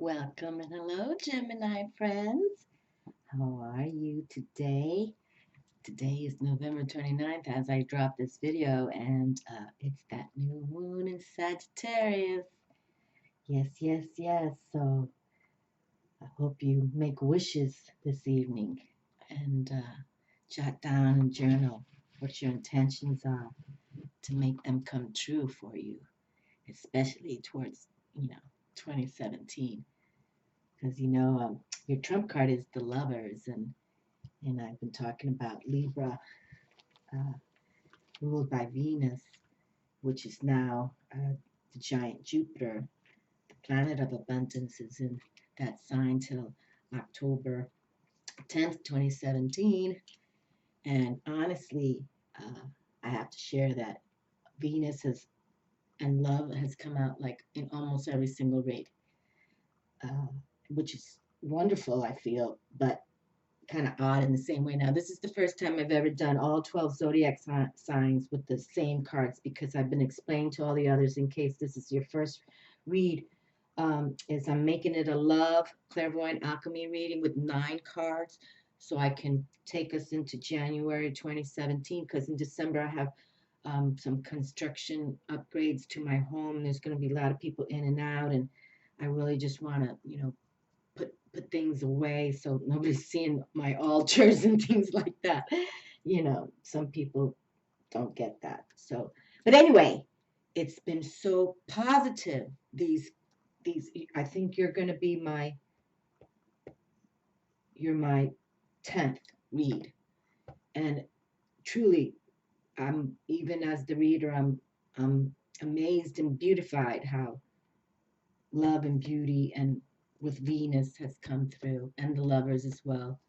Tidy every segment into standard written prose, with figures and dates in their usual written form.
Welcome and hello, Gemini friends. How are you today? Today is November 29th as I drop this video, and it's that new moon in Sagittarius. Yes, yes, yes. So I hope you make wishes this evening and jot down and journal what your intentions are to make them come true for you, especially towards, 2017. Because your trump card is the lovers, and I've been talking about Libra, uh, ruled by Venus, which is now the giant Jupiter. The planet of abundance is in that sign till October 10th, 2017. And honestly, uh, I have to share that Venus has and love has come out like in almost every single read, uh, which is wonderful, I feel, but kind of odd in the same way. Now, this is the first time I've ever done all 12 zodiac signs with the same cards, because I've been explaining to all the others, in case this is your first read, is I'm making it a love clairvoyant alchemy reading with 9 cards, so I can take us into January 2017, because in December I have some construction upgrades to my home. There's going to be a lot of people in and out, and I really just want to, put things away so nobody's seeing my altars and things like that. Some people don't get that. So, but anyway, it's been so positive. These I think you're my 10th read. And truly, I'm, even as the reader, I'm amazed and beautified how love and beauty and with Venus has come through, and the lovers as well.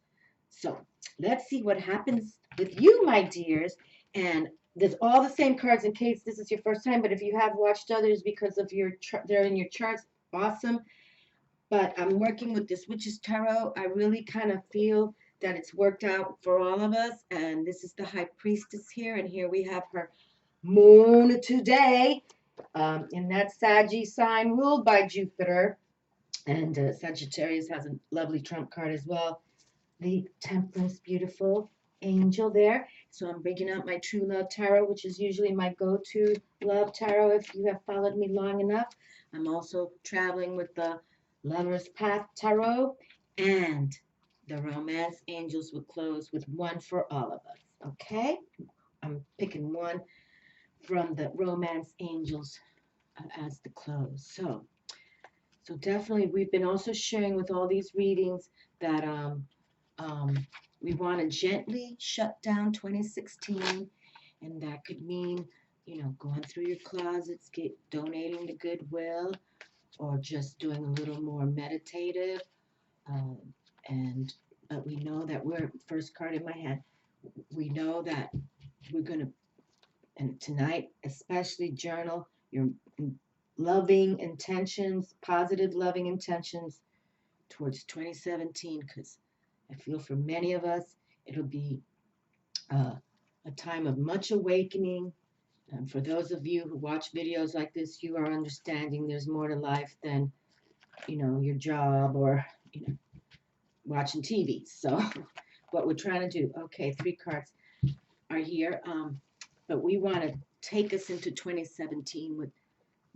So let's see what happens with you, my dears. And there's all the same cards in case this is your first time, but if you have watched others because of they're in your charts, awesome. But I'm working with this Witch's Tarot. I really kind of feel that it's worked out for all of us. And this is the High Priestess here, and here we have her moon today, in that Saggy sign ruled by Jupiter. And Sagittarius has a lovely trump card as well, the Temperance, beautiful angel there. So I'm bringing out my True Love Tarot, which is usually my go-to love tarot if you have followed me long enough. I'm also traveling with the Lover's Path Tarot, and the Romance Angels will close with one for all of us. Okay? I'm picking one from the Romance Angels as the close. So definitely, we've been also sharing with all these readings that um, we want to gently shut down 2016, and that could mean, going through your closets, donating to Goodwill, or just doing a little more meditative. Um, and but we know that we're first card in my head. We know that we're gonna, and tonight especially, journal your loving intentions, positive loving intentions towards 2017, because I feel for many of us it'll be uh, a time of much awakening. And for those of you who watch videos like this, you are understanding there's more to life than, your job or, watching TV. So what we're trying to do, okay, 3 cards are here, but we want to take us into 2017 with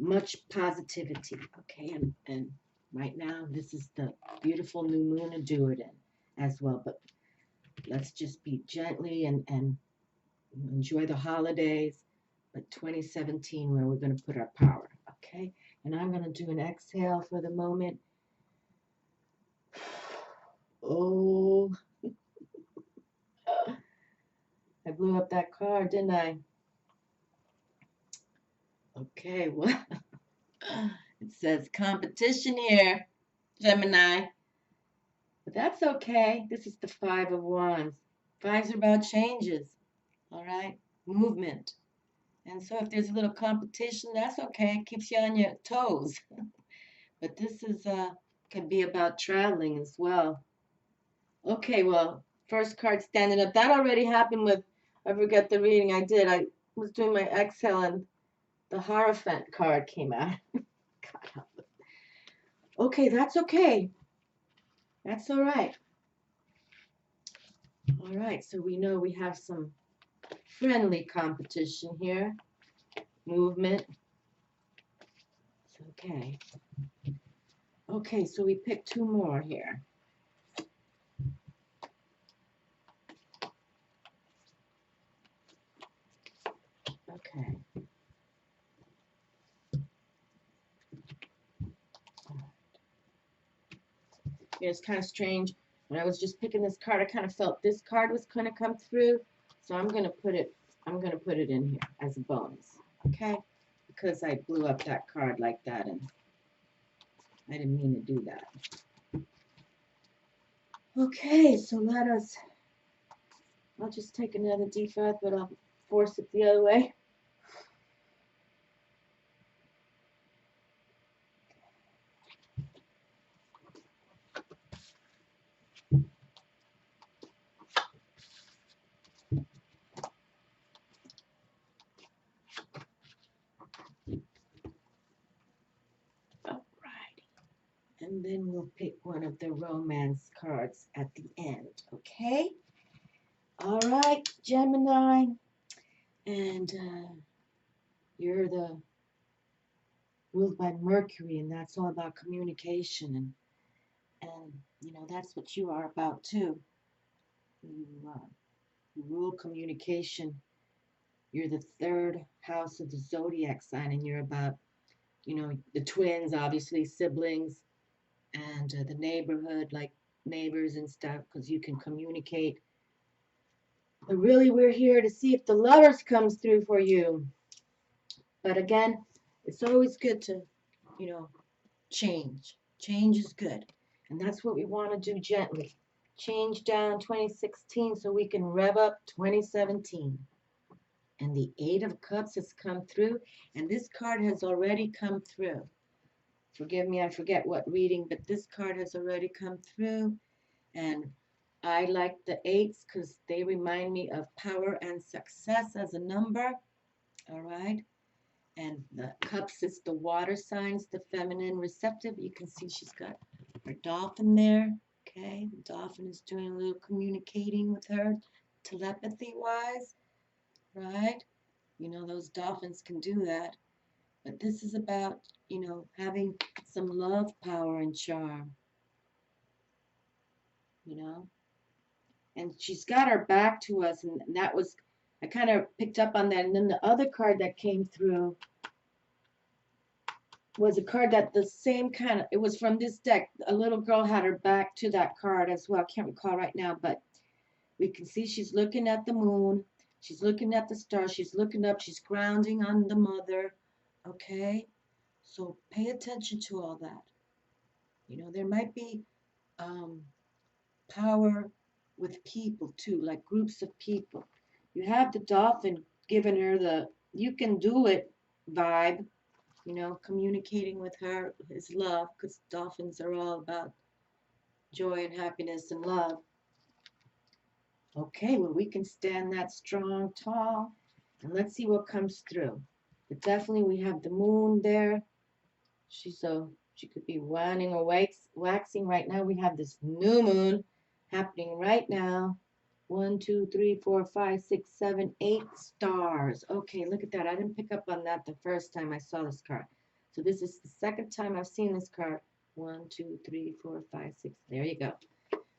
much positivity, okay? And right now, this is the beautiful new moon to do it in as well. But let's just be gently and enjoy the holidays. But 2017, where we're going to put our power, okay? And I'm going to do an exhale for the moment. Oh, I blew up that card, didn't I? Okay, well, it says competition here, Gemini. But that's okay. This is the 5 of Wands. Fives are about changes, all right? Movement. And so if there's a little competition, that's okay. It keeps you on your toes. But this is can be about traveling as well. Okay, well, first card standing up. That already happened with, I forget the reading I did. I was doing my exhale and the Hierophant card came out. God help us. Okay, that's okay. That's all right. All right, so we know we have some friendly competition here. Movement. It's okay. Okay, so we picked two more here. Okay. Yeah, it's kind of strange. When I was just picking this card, I kind of felt this card was going to come through. So I'm going to put it in here as a bonus. Okay? Because I blew up that card like that and I didn't mean to do that. Okay, so I'll just take another deep breath, but I'll force it the other way. Alrighty. And then we'll pick one of the romance cards at the end, okay? All right, Gemini. And you're ruled by Mercury, and that's all about communication. And you know, that's what you are about too. You rule communication. You're the third house of the zodiac sign, and you're about, you know, the twins, obviously, siblings, and the neighborhood, like neighbors and stuff, because you can communicate. But really, we're here to see if the lovers comes through for you. But again, it's always good to, you know, change. Change is good. And that's what we want to do gently. Change down 2016 so we can rev up 2017. And the Eight of Cups has come through. And this card has already come through. Forgive me, I forget what reading, but this card has already come through. And I like the eights because they remind me of power and success as a number. All right. And the cups is the water signs, the feminine receptive. You can see she's got her dolphin there. Okay. The dolphin is doing a little communicating with her telepathy wise. Right. You know, those dolphins can do that. But this is about, you know, having some love, power, and charm. You know, and she's got her back to us, and that was, I kind of picked up on that. And then the other card that came through was a card that the same kind of, it was from this deck. A little girl had her back to that card as well. I can't recall right now, but we can see she's looking at the moon. She's looking at the stars. She's looking up. She's grounding on the mother. Okay. So pay attention to all that. You know, there might be power with people too, like groups of people. You have the dolphin giving her the you can do it vibe, you know, communicating with her his love, because dolphins are all about joy and happiness and love. Okay, well, we can stand that strong, tall, and let's see what comes through. But definitely we have the moon there. She could be waning or waxing right now. We have this new moon happening right now. 1, 2, 3, 4, 5, 6, 7, 8 stars. Okay, look at that. I didn't pick up on that the first time I saw this card. So this is the second time I've seen this card. 1, 2, 3, 4, 5, 6. There you go.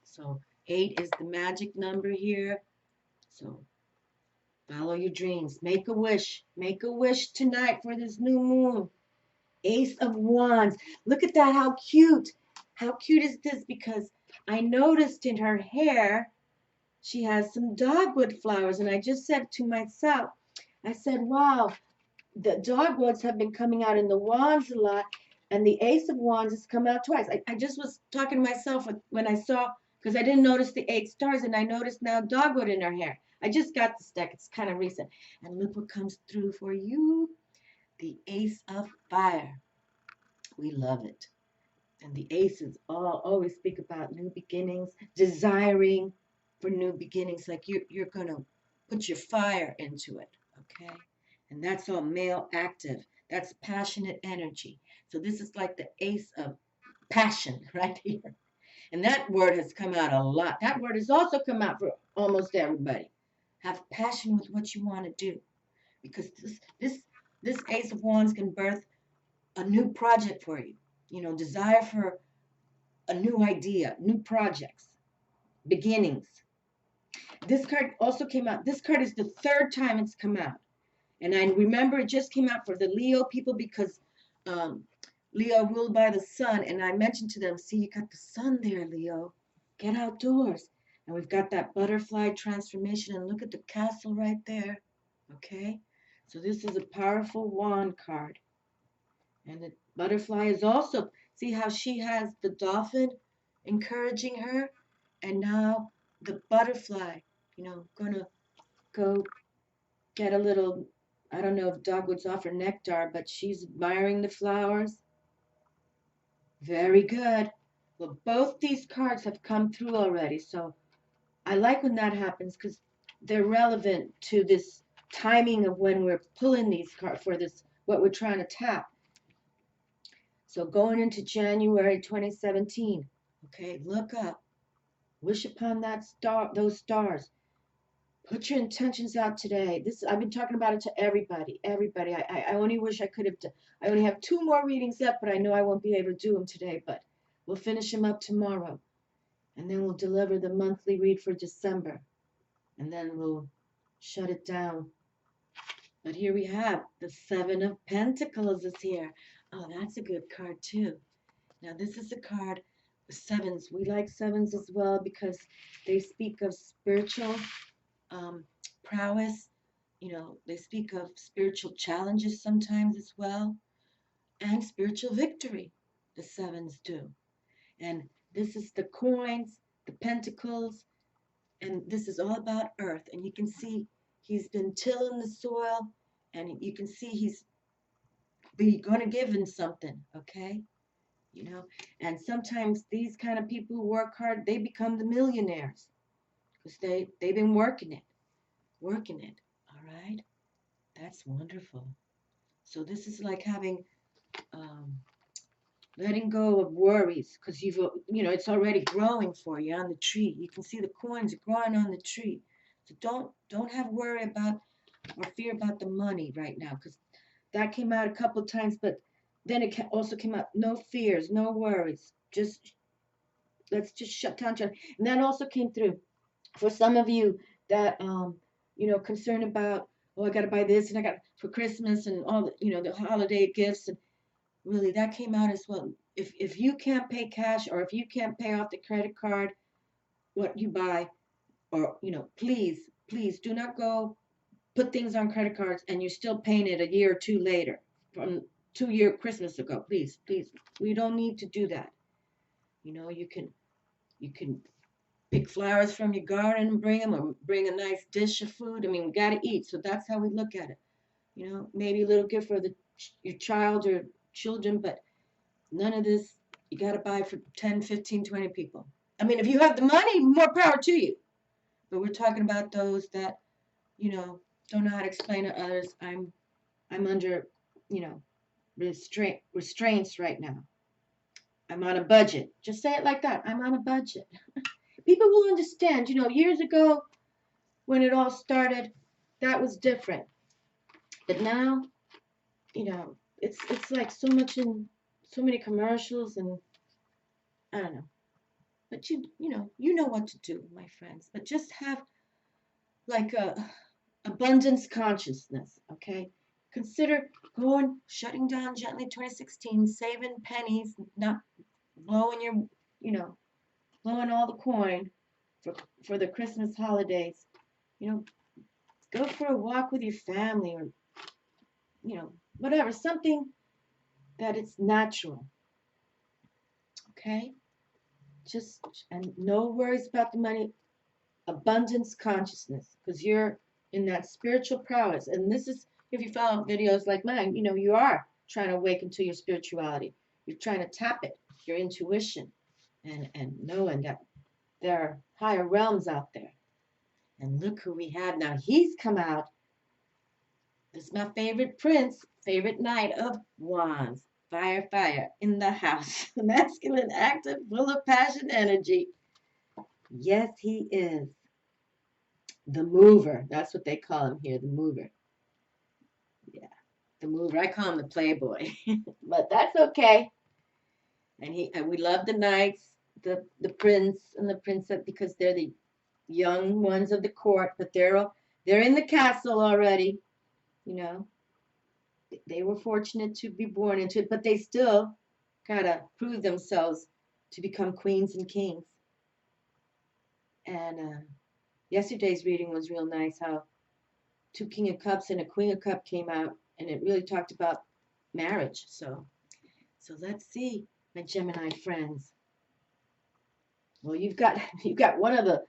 So 8 is the magic number here. So follow your dreams. Make a wish. Make a wish tonight for this new moon. Ace of Wands. Look at that. How cute. How cute is this? Because I noticed in her hair, she has some dogwood flowers. And I just said to myself, I said, wow, the dogwoods have been coming out in the wands a lot. And the Ace of Wands has come out twice. I just was talking to myself when I saw, because I didn't notice the 8 stars. And I noticed now dogwood in her hair. I just got this deck. It's kind of recent. And look what comes through for you. The Ace of Fire. We love it. And the aces all always speak about new beginnings, desiring for new beginnings. Like you're going to put your fire into it, okay? And that's all male active. That's passionate energy. So this is like the ace of passion right here. And that word has come out a lot. That word has also come out for almost everybody. Have passion with what you want to do, because this Ace of Wands can birth a new project for you. You know, desire for a new idea, new projects, beginnings. This card also came out. This card is the third time it's come out. And I remember it just came out for the Leo people because um, Leo ruled by the sun. And I mentioned to them, see, you got the sun there, Leo. Get outdoors. And we've got that butterfly transformation. And look at the castle right there. Okay? So this is a powerful wand card. And the butterfly is also, see how she has the dolphin encouraging her? And now the butterfly, gonna go get a little, I don't know if dogwoods offer nectar, but she's admiring the flowers. Very good. Well, both these cards have come through already, so I like when that happens because they're relevant to this timing of when we're pulling these cards for this, what we're trying to tap. So going into January 2017, okay, look up, wish upon that star, those stars. Put your intentions out today. This I've been talking about it to everybody. Everybody. I only wish I could have. I only have 2 more readings up, but I know I won't be able to do them today. But we'll finish them up tomorrow, and then we'll deliver the monthly read for December, and then we'll shut it down. But here we have the Seven of Pentacles is here. Oh, that's a good card too. Now this is a card with sevens. We like sevens as well because they speak of spiritual prowess. They speak of spiritual challenges sometimes as well, and spiritual victory. The sevens do. And this is the coins, the pentacles, and this is all about earth. And you can see he's been tilling the soil, and you can see he's going to give him something, okay? And sometimes these kind of people who work hard, they become the millionaires because they've been working it, all right? That's wonderful. So this is like having, letting go of worries because it's already growing for you on the tree. You can see the coins growing on the tree. So don't have worry about or fear about the money right now because that came out a couple of times, but then it also came out no fears, no worries. Let's just shut down. And that also came through for some of you that concerned about, oh, I got to buy this and I got for Christmas and all the holiday gifts, and really that came out as well. If you can't pay cash or if you can't pay off the credit card, what you buy, or please do not go put things on credit cards and you're still paying it a year or two later from 2 year Christmas ago. Please, we don't need to do that. You can pick flowers from your garden and bring them, or bring a nice dish of food. I mean, we got to eat, so that's how we look at it. Maybe a little gift for your child or children, but none of this you got to buy for 10, 15, 20 people. I mean, if you have the money, more power to you. But we're talking about those that, don't know how to explain to others. I'm under, restraints right now. I'm on a budget. Just say it like that. I'm on a budget. People will understand. Years ago when it all started, that was different. But now, it's like so much in so many commercials, and I don't know. But you know what to do, my friends. But just have like a abundance consciousness, okay? Consider shutting down gently 2016, saving pennies, not blowing blowing all the coin for the Christmas holidays. Go for a walk with your family, or whatever, something that it's natural, okay? And no worries about the money, abundance consciousness, because you're in that spiritual prowess. And this is, if you follow videos like mine, you are trying to awaken to your spirituality. You're trying to tap it, your intuition, and knowing that there are higher realms out there. And look who we have now. He's come out. This is my favorite prince, favorite Knight of Wands. Fire, fire in the house. Masculine, active, full of passion, energy. Yes, he is. The mover. That's what they call him here, the mover. Yeah, the mover. I call him the playboy, but that's okay. And we love the knights, the prince and the princess because they're the young ones of the court, but they're in the castle already. You know, they were fortunate to be born into it, but they still gotta prove themselves to become queens and kings. And yesterday's reading was real nice. How two King of Cups and a Queen of Cup came out, and it really talked about marriage. So let's see, my Gemini friends. Well, you've got one of the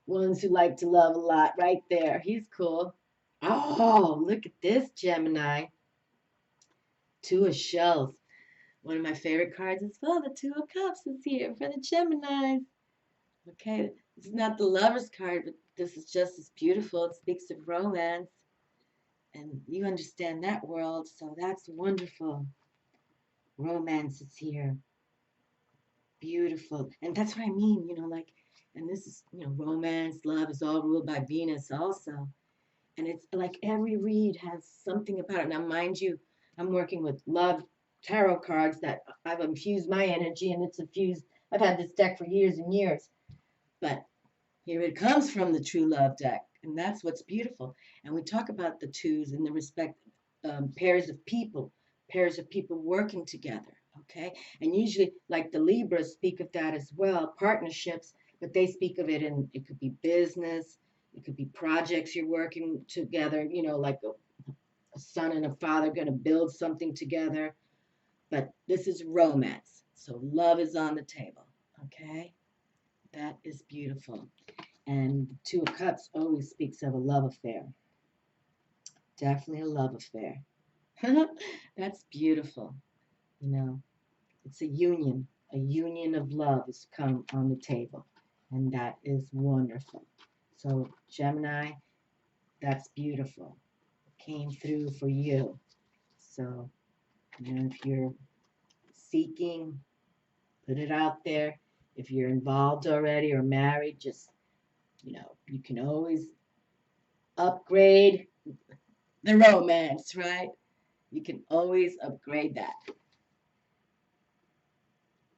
ones who like to love a lot right there. He's cool. Oh, look at this, Gemini. Two of Shells. One of my favorite cards as well. The Two of Cups is here for the Geminis. Okay, this is not the Lover's card, but this is just as beautiful. It speaks of romance. And you understand that world, so that's wonderful. Romance is here. Beautiful. And that's what I mean, like, and this is, romance, love is all ruled by Venus also. And it's like every read has something about it. Now, mind you, I'm working with love tarot cards that I've infused my energy and it's infused. I've had this deck for years and years. But here it comes from the True Love deck. And that's what's beautiful. And we talk about the twos in the respect pairs of people working together. Okay. And usually, like the Libras speak of that as well, partnerships, but they speak of it in, it could be business, it could be projects you're working together, like a son and a father going to build something together. But this is romance. So love is on the table. Okay. That is beautiful. And the Two of Cups always speaks of a love affair. Definitely a love affair. That's beautiful. It's a union of love has come on the table. And that is wonderful. So, Gemini, that's beautiful. Came through for you. So, if you're seeking, put it out there. If you're involved already or married, just, you can always upgrade the romance, right? You can always upgrade that.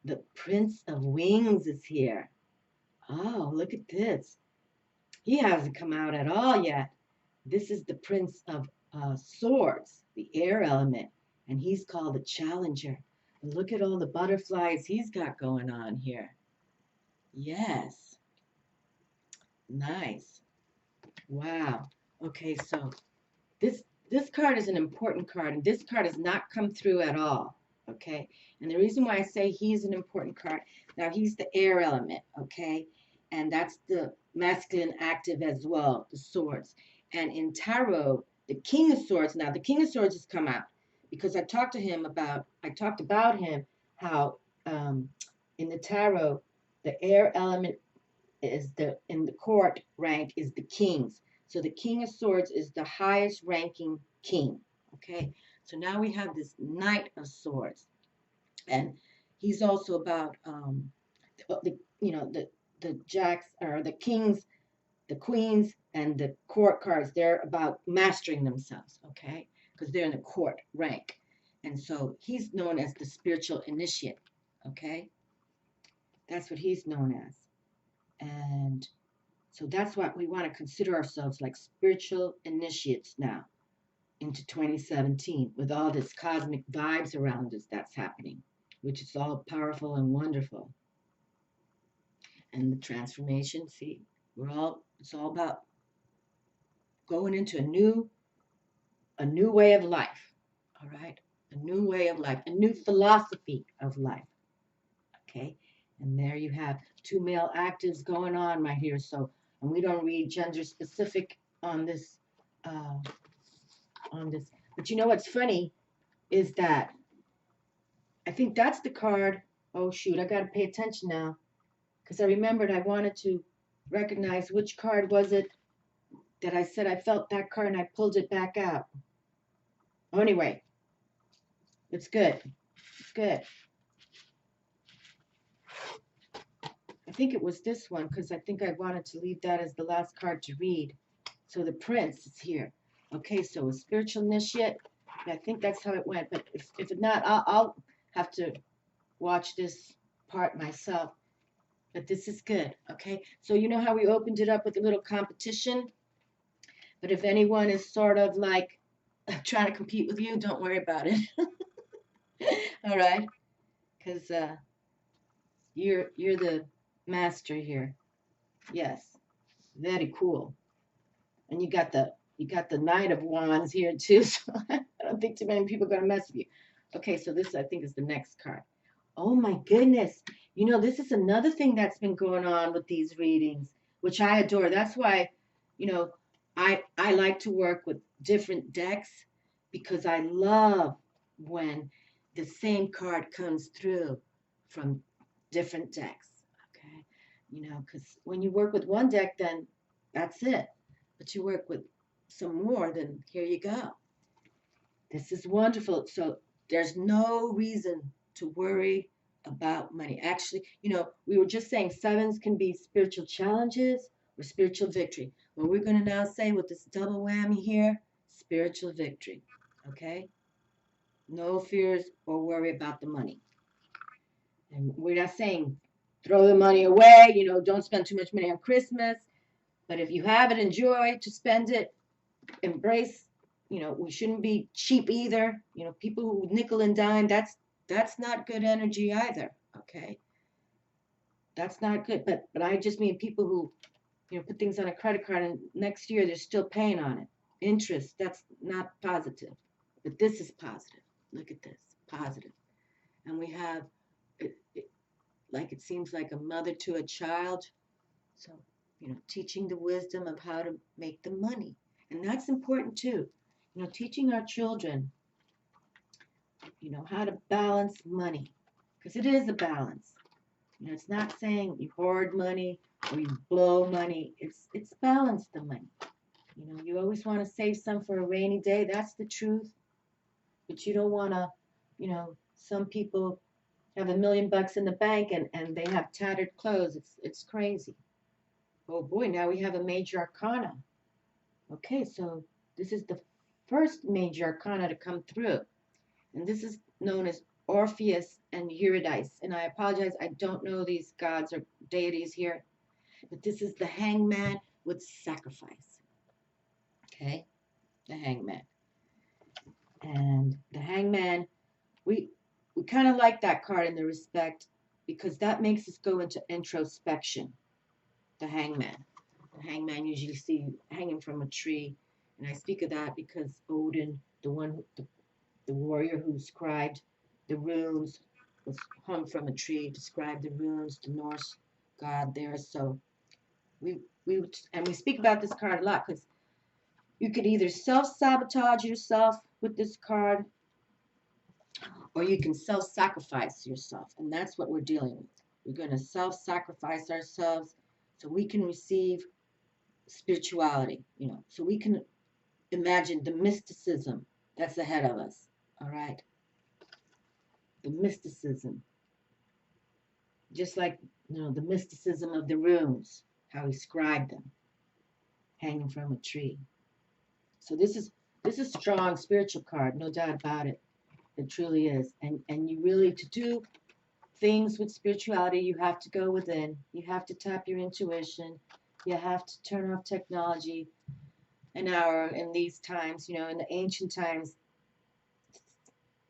The Prince of Wings is here. Oh, look at this. He hasn't come out at all yet. This is the Prince of Swords, the air element, and he's called the Challenger. And look at all the butterflies he's got going on here. Yes. Nice. Wow. Okay, so this card is an important card, and this card has not come through at all. Okay, and the reason why I say he's an important card, now he's the air element, okay, and that's the masculine active as well, the swords. And in tarot, the King of Swords, now the King of Swords has come out because I talked about him how in the tarot, the air element is in the court rank is the kings. So the King of Swords is the highest ranking king. Okay, so now we have this Knight of Swords, and he's also about the jacks or the kings, the queens, and the court cards. They're about mastering themselves. Okay, because they're in the court rank, and so he's known as the spiritual initiate. Okay, that's what he's known as, and so that's what we want to consider ourselves like spiritual initiates now into 2017 with all this cosmic vibes around us that's happening, which is all powerful and wonderful. And the transformation, see, it's all about going into a new way of life. All right? A new way of life, a new philosophy of life. Okay? And there you have two male actives going on right here. So, and we don't read gender specific on this. But you know what's funny is that I think that's the card. Oh shoot, I gotta pay attention now because I remembered I wanted to recognize which card was it that I said I felt that card and I pulled it back out. Oh, anyway, it's good. Good. I think it was this one because I think I wanted to leave that as the last card to read. So the Prince is here. Okay, so a spiritual initiate. I think that's how it went. But if not, I'll have to watch this part myself. But this is good. Okay, so you know how we opened it up with a little competition? But if anyone is sort of like trying to compete with you, don't worry about it. All right, because you're the master here. Yes, very cool. And you got the Knight of Wands here too. So I don't think too many people are gonna mess with you. Okay, so this I think is the next card. Oh my goodness. You know, this is another thing that's been going on with these readings, which I adore. That's why, you know, I like to work with different decks because I love when the same card comes through from different decks. Okay. You know, because when you work with one deck, then that's it. But you work with some more, then here you go. This is wonderful. So there's no reason to worry about money. Actually, you know, we were just saying sevens can be spiritual challenges or spiritual victory. Well, we're going to now say with this double whammy here, spiritual victory. Okay? No fears or worry about the money. And we're not saying throw the money away, you know, don't spend too much money on Christmas. But if you have it, enjoy to spend it, embrace, you know, we shouldn't be cheap either. You know, people who nickel and dime, that's not good energy either. Okay. That's not good. But I just mean people who, you know, put things on a credit card and next year they're still paying on it. Interest, that's not positive. But this is positive. Look at this. Positive. And we have like it seems like a mother to a child. So, you know, teaching the wisdom of how to make the money. And that's important too. You know, teaching our children, you know, how to balance money. Because it is a balance. You know, it's not saying you hoard money or you blow money. It's balance the money. You know, you always want to save some for a rainy day. That's the truth. But you don't want to, you know, some people have $1 million in the bank and they have tattered clothes. It's crazy. Oh boy, now we have a major arcana. Okay, so this is the first major arcana to come through. And this is known as Orpheus and Eurydice. And I apologize, I don't know these gods or deities here. But this is the hangman with sacrifice. Okay, the hangman. And the hangman, we kind of like that card in the respect because that makes us go into introspection. The hangman. The hangman usually see hanging from a tree. And I speak of that because Odin, the warrior who scribed the runes, was hung from a tree, described the runes, the Norse god there. So we speak about this card a lot because you could either self-sabotage yourself with this card or you can self-sacrifice yourself. And that's what we're dealing with. We're going to self-sacrifice ourselves so we can receive spirituality, you know, so we can imagine the mysticism that's ahead of us. All right. The mysticism. Just like, you know, the mysticism of the runes, how he scribed them, hanging from a tree. So this is strong spiritual card, no doubt about it. It truly is. And you really, to do things with spirituality, you have to go within. You have to tap your intuition. You have to turn off technology. And now in these times, you know, in the ancient times,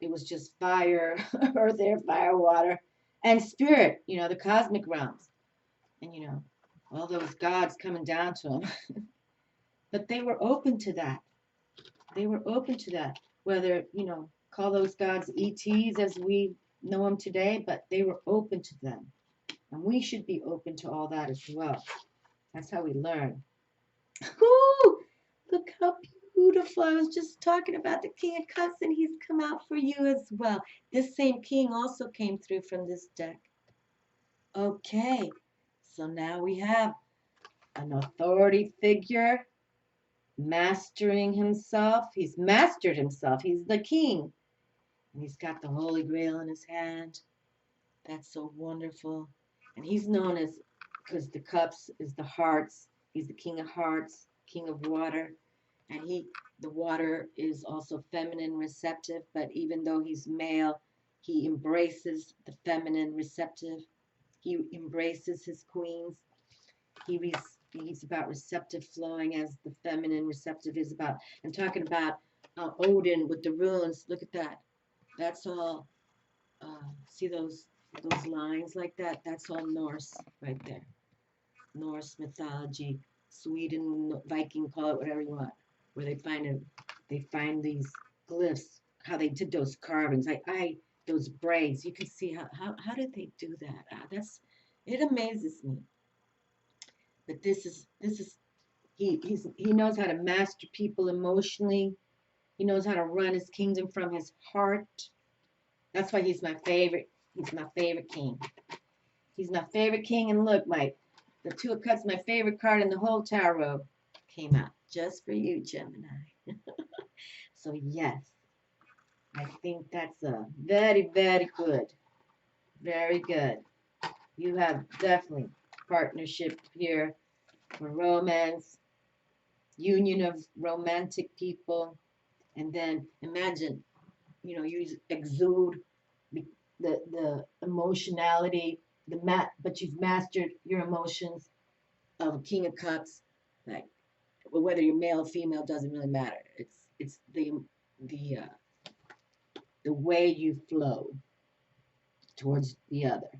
it was just fire, earth, air, fire, water, and spirit, you know, the cosmic realms. And, you know, all those gods coming down to them. But they were open to that. They were open to that. Whether, you know, call those gods ETs as we know them today, but they were open to them. And we should be open to all that as well. That's how we learn. Ooh, look how beautiful. I was just talking about the King of Cups, and he's come out for you as well. This same king also came through from this deck. Okay, so now we have an authority figure mastering himself. He's mastered himself. He's the king. And he's got the Holy Grail in his hand. That's so wonderful. And he's known as, because the cups is the hearts. He's the king of hearts, king of water. And the water is also feminine receptive, but even though he's male, he embraces the feminine receptive. He embraces his queens. He's about receptive flowing as the feminine receptive is about. I'm talking about Odin with the runes. Look at that. That's all. See those lines like that? That's all Norse right there. Norse mythology, Sweden, Viking, call it whatever you want, where they find these glyphs, how they did those carvings, those braids. You can see how did they do that? It amazes me. But this is he knows how to master people emotionally. He knows how to run his kingdom from his heart. That's why he's my favorite. He's my favorite king. He's my favorite king. And look, the Two of Cups, my favorite card in the whole tarot, came out just for you, Gemini. So yes, I think that's a very, very good. Very good. You have definitely partnership here for romance, union of romantic people. And then imagine, you exude the emotionality, but you've mastered your emotions of King of Cups. Like, whether you're male or female doesn't really matter. It's the the way you flow towards the other,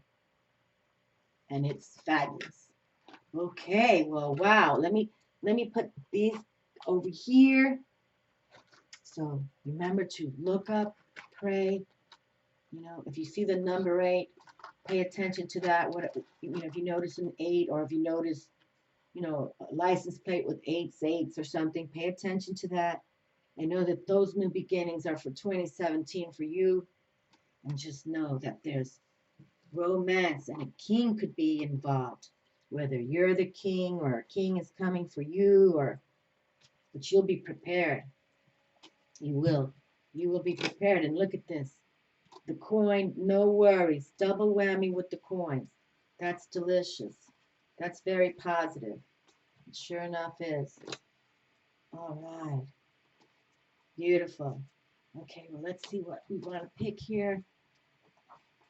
and it's fabulous. Okay, well, wow. Let me put these over here. So remember to look up, pray. If you see the number 8, pay attention to that. If you notice an 8, or if you notice, a license plate with 8s or something, pay attention to that. I know that those new beginnings are for 2017 for you. And just know that there's romance, and a king could be involved. Whether you're the king or a king is coming for you, but you'll be prepared. You will. You will be prepared. And look at this. The coin, no worries. Double whammy with the coins. That's delicious. That's very positive. It sure enough is. All right. Beautiful. Okay, well, let's see what we want to pick here.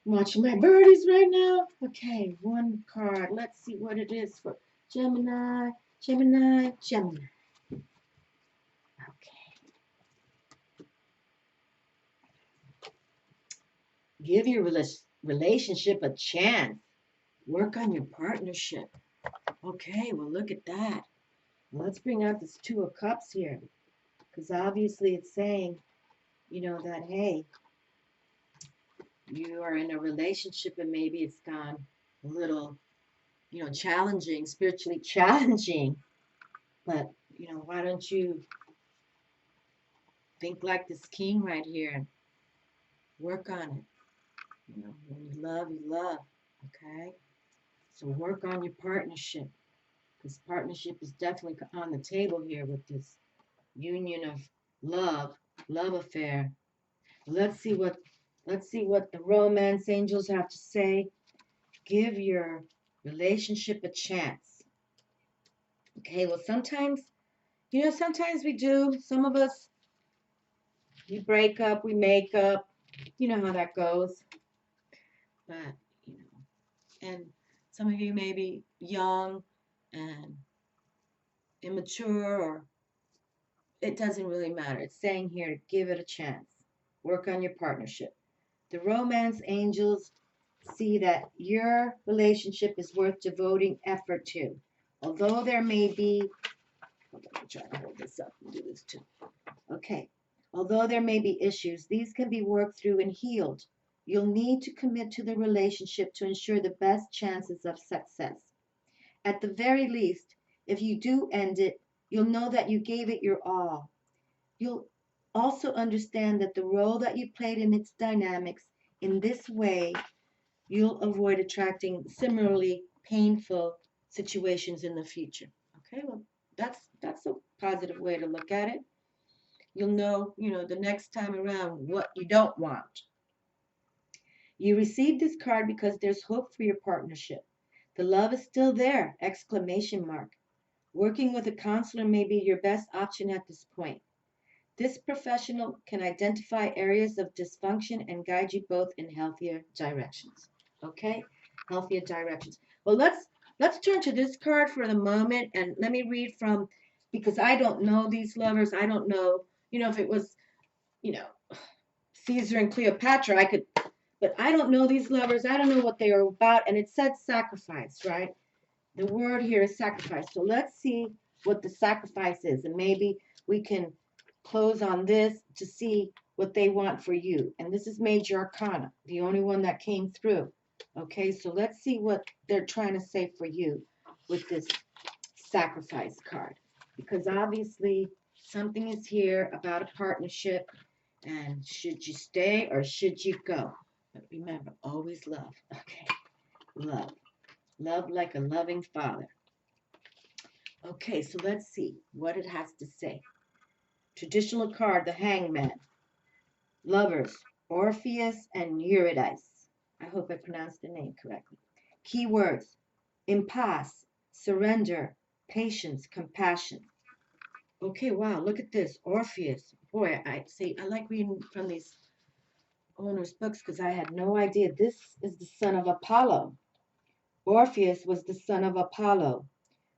I'm watching my birdies right now. Okay, one card. Let's see what it is for Gemini, Gemini, Gemini. Okay. Give your relationship a chance. Work on your partnership. Okay, well, look at that. Well, let's bring out this Two of Cups here. Because obviously it's saying, that, hey, you are in a relationship and maybe it's gone a little, challenging, spiritually challenging. But, why don't you think like this king right here and work on it? When you love, you love. Okay? So work on your partnership. Because partnership is definitely on the table here with this union of love affair. Let's see what the romance angels have to say. Give your relationship a chance. Okay, well, sometimes we do. Some of us, we break up, we make up. You know how that goes. But, and some of you may be young and immature, or it doesn't really matter. It's saying here to give it a chance. Work on your partnership. The romance angels see that your relationship is worth devoting effort to. Although there may be, hold on, I'm trying to hold this up and do this too. Okay. Although there may be issues, these can be worked through and healed. You'll need to commit to the relationship to ensure the best chances of success. At the very least, if you do end it, you'll know that you gave it your all. You'll also understand that the role that you played in its dynamics. In this way, you'll avoid attracting similarly painful situations in the future. Okay, well, that's a positive way to look at it. You'll know, the next time around what you don't want. You received this card because there's hope for your partnership. The love is still there! Exclamation mark. Working with a counselor may be your best option at this point. This professional can identify areas of dysfunction and guide you both in healthier directions. Okay? Healthier directions. Well, let's turn to this card for the moment and let me read from, because I don't know these lovers. I don't know, if it was, you know, Caesar and Cleopatra, I could, but I don't know these lovers. I don't know what they are about. And it said sacrifice, right? The word here is sacrifice. So let's see what the sacrifice is. And maybe we can close on this to see what they want for you. And this is Major Arcana, the only one that came through. Okay, so let's see what they're trying to say for you with this sacrifice card. Because obviously something is here about a partnership. And should you stay or should you go? But remember, always love. Okay, love. Love like a loving father. Okay, so let's see what it has to say. Traditional card, the Hangman. Lovers, Orpheus and Eurydice. I hope I pronounced the name correctly. Keywords, impasse, surrender, patience, compassion. Okay, wow, look at this. Orpheus. Boy, I like reading from these owner's books because I had no idea. This is the son of Apollo. Orpheus was the son of Apollo.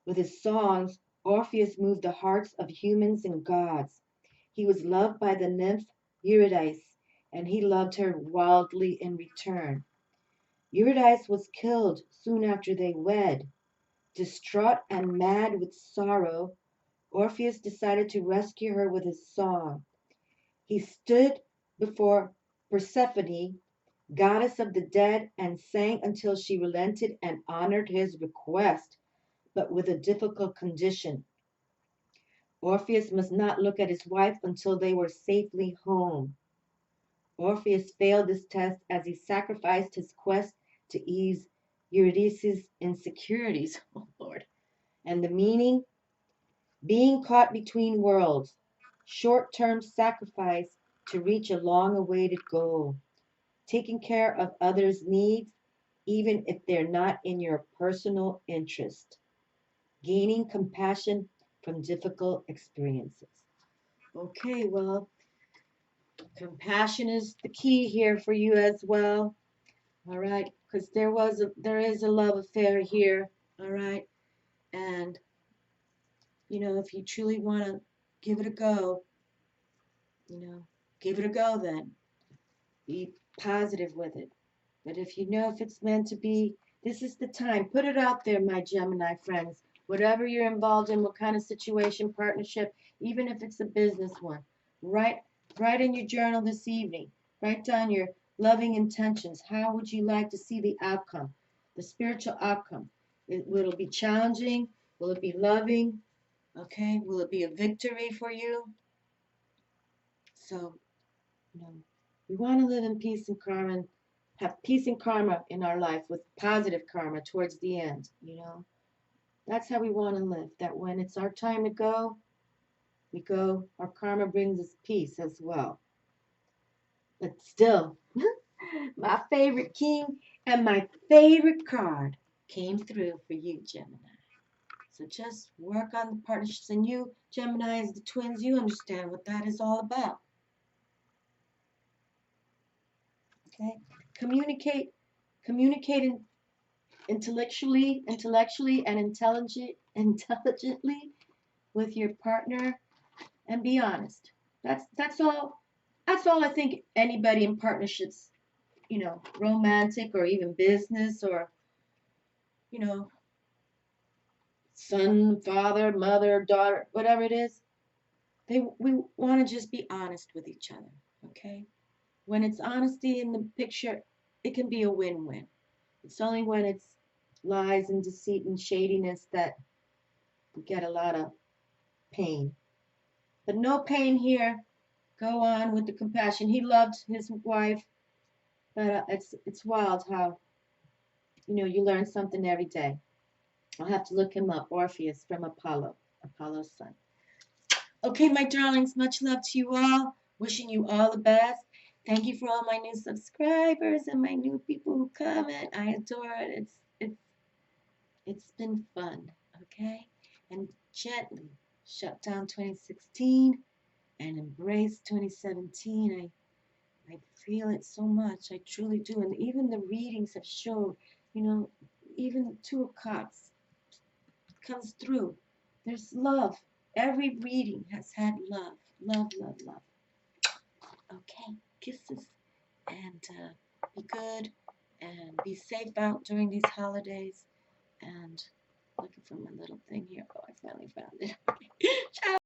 With his songs, Orpheus moved the hearts of humans and gods. He was loved by the nymph Eurydice, and he loved her wildly in return. Eurydice was killed soon after they wed. Distraught and mad with sorrow, Orpheus decided to rescue her with his song. He stood before Persephone, goddess of the dead, and sang until she relented and honored his request, but with a difficult condition. Orpheus must not look at his wife until they were safely home. Orpheus failed this test as he sacrificed his quest to ease Eurydice's insecurities. Oh, Lord. And the meaning? Being caught between worlds. Short-term sacrifice to reach a long-awaited goal. Taking care of others' needs, even if they're not in your personal interest. Gaining compassion from difficult experiences. Okay, well, compassion is the key here for you as well. All right, because there is a love affair here. All right, and if you truly want to give it a go, give it a go. Then be positive with it. But if it's meant to be, this is the time. Put it out there, my Gemini friends. Whatever you're involved in, what kind of situation, partnership, even if it's a business one, write in your journal this evening. Write down your loving intentions. How would you like to see the outcome, the spiritual outcome? Will it be challenging? Will it be loving? Okay. Will it be a victory for you? So, we want to live in peace and karma, and have peace and karma in our life with positive karma towards the end. That's how we want to live. That when it's our time to go, we go. Our karma brings us peace as well. But still, my favorite king and my favorite card came through for you, Gemini. So just work on the partnerships. And you, Gemini, as the twins, you understand what that is all about. Okay? Communicating intellectually and intelligently with your partner, and be honest. That's all I think anybody in partnerships, romantic or even business, or you know son, father, mother, daughter, whatever it is, we want to just be honest with each other. Okay? When it's honesty in the picture, it can be a win-win. It's only when it's lies and deceit and shadiness that we get a lot of pain. But no pain here. Go on with the compassion. He loved his wife, but it's wild how you learn something every day. I'll have to look him up. Orpheus from Apollo's son. Okay, my darlings, much love to you all. Wishing you all the best. Thank you for all my new subscribers and my new people who comment. I adore it. It's been fun. Okay, and gently shut down 2016 and embrace 2017. I feel it so much. I truly do. And even the readings have shown, even the Two of Cups comes through. There's love. Every reading has had love. Love, love, love. Okay, kisses. And be good and be safe out during these holidays. And looking for my little thing here. Oh, I finally found it. Ciao.